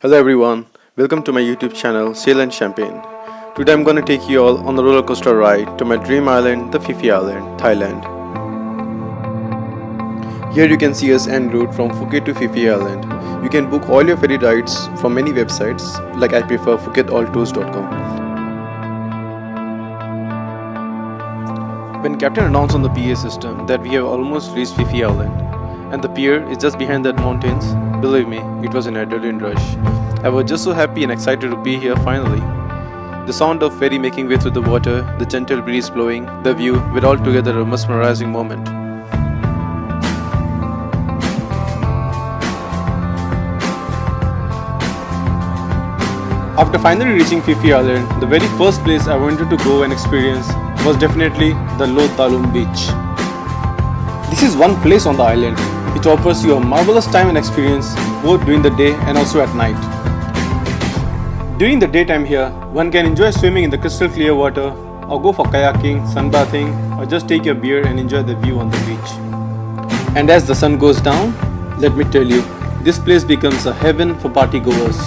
Hello everyone, welcome to my YouTube channel Sail and Champagne. Today I'm gonna take you all on a roller coaster ride to my dream island, the Phi Phi Island, Thailand. Here you can see us en route from Phuket to Phi Phi Island. You can book all your ferry rides from many websites like I prefer PhuketAllTours.com. When Captain announced on the PA system that we have almost reached Phi Phi Island and the pier is just behind that mountains, believe me, it was an adrenaline rush. I was just so happy and excited to be here finally. The sound of ferry making way through the water, the gentle breeze blowing, the view were altogether a mesmerizing moment. After finally reaching Phi Phi Island, the very first place I wanted to go and experience was definitely the Lo Talum beach. This is one place on the island which offers you a marvelous time and experience both during the day and also at night. During the daytime here, one can enjoy swimming in the crystal clear water or go for kayaking, sunbathing or just take your beer and enjoy the view on the beach. And as the sun goes down, let me tell you, this place becomes a heaven for party goers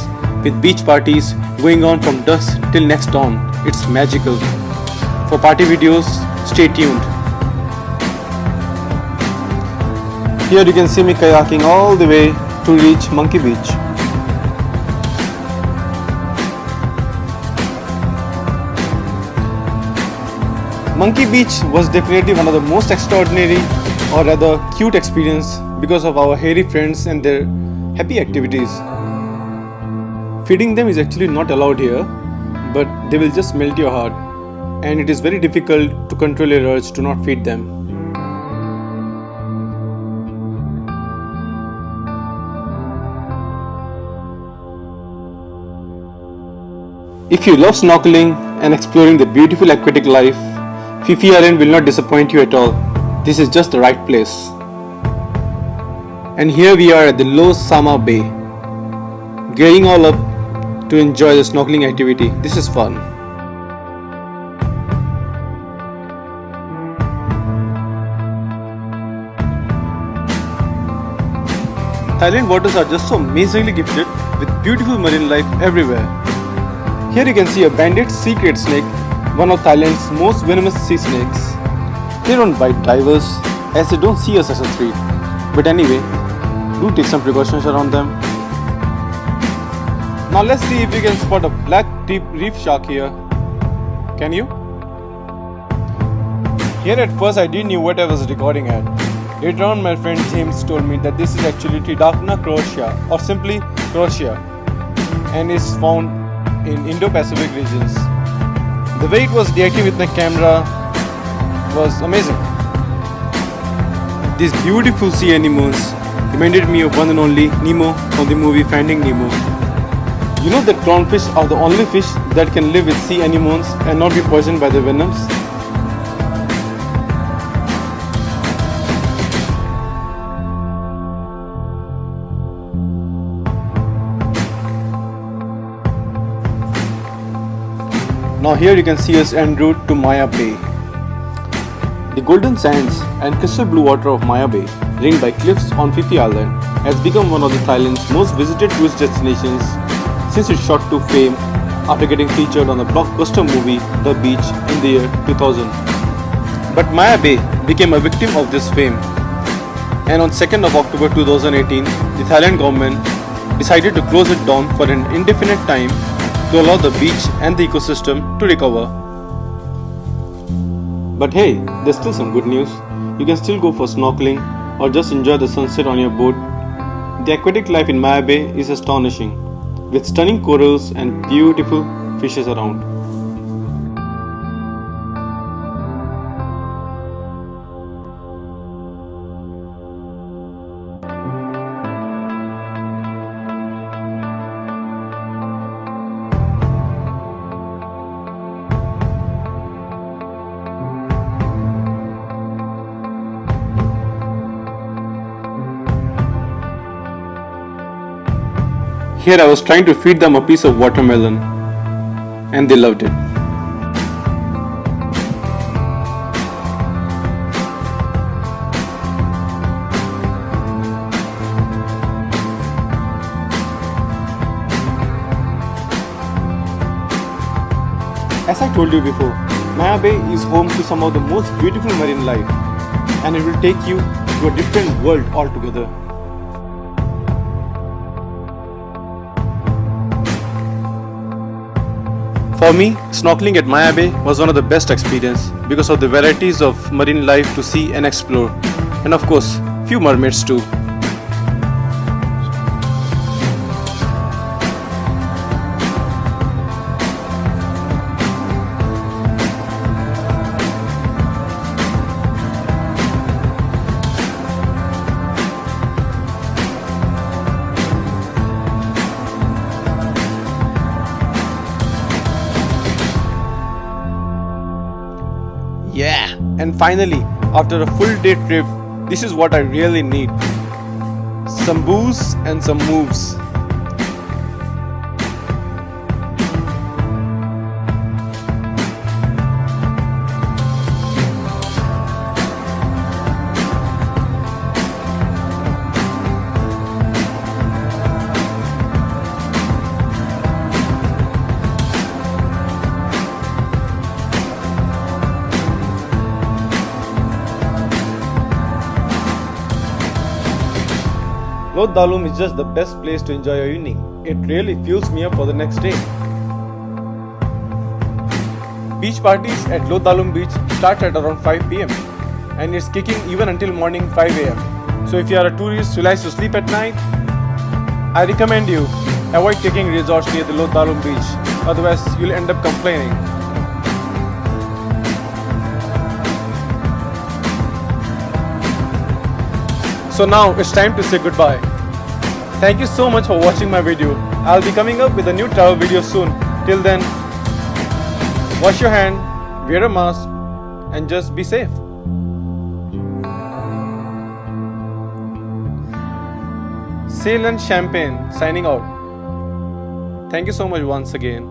with beach parties going on from dusk till next dawn. It's magical. For party videos, stay tuned. Here you can see me kayaking all the way to reach Monkey Beach. Monkey Beach was definitely one of the most extraordinary or rather cute experience because of our hairy friends and their happy activities. Feeding them is actually not allowed here, but they will just melt your heart and it is very difficult to control your urge to not feed them. If you love snorkeling and exploring the beautiful aquatic life, Phi Phi Island will not disappoint you at all. This is just the right place. And here we are at the Lo Sama Bay, gearing all up to enjoy the snorkeling activity. This is fun. Thailand waters are just so amazingly gifted with beautiful marine life everywhere. Here you can see a banded sea-crate snake, one of Thailand's most venomous sea snakes. They don't bite divers as they don't see us as a threat. But anyway, do take some precautions around them. Now let's see if you can spot a black tip reef shark here. Can you? Here at first I didn't know what I was recording at. Later on my friend James told me that this is actually Tridacna crocea or simply crocea and is found in Indo-Pacific regions. The way it was reacting with my camera was amazing. These beautiful sea anemones reminded me of one and only Nemo from the movie Finding Nemo. You know that clownfish are the only fish that can live with sea anemones and not be poisoned by the venoms? Now here you can see us en route to Maya Bay. The golden sands and crystal blue water of Maya Bay, ringed by cliffs on Phi Phi Island, has become one of the Thailand's most visited tourist destinations since it shot to fame after getting featured on the blockbuster movie The Beach in the year 2000. But Maya Bay became a victim of this fame, and on 2nd of October 2018, the Thailand government decided to close it down for an indefinite time to allow the beach and the ecosystem to recover. But hey, there's still some good news. You can still go for snorkeling or just enjoy the sunset on your boat. The aquatic life in Maya Bay is astonishing, with stunning corals and beautiful fishes around. Here I was trying to feed them a piece of watermelon and they loved it. As I told you before, Maya Bay is home to some of the most beautiful marine life, and it will take you to a different world altogether. For me, snorkeling at Maya Bay was one of the best experiences because of the varieties of marine life to see and explore, and of course, few mermaids too. Yeah, and finally, after a full day trip, this is what I really need: some booze and some moves. Lod Dalum is just the best place to enjoy your evening. It really fuels me up for the next day. Beach parties at Lod Dalum Beach start at around 5 pm and it's kicking even until morning 5 am. So if you are a tourist who likes to sleep at night, I recommend you avoid taking resorts near the Lod Dalum Beach, otherwise you'll end up complaining. So now it's time to say goodbye. Thank you so much for watching my video. I'll be coming up with a new travel video soon. Till then, wash your hand, wear a mask, and just be safe. Sail and Champagne signing out. Thank you so much once again.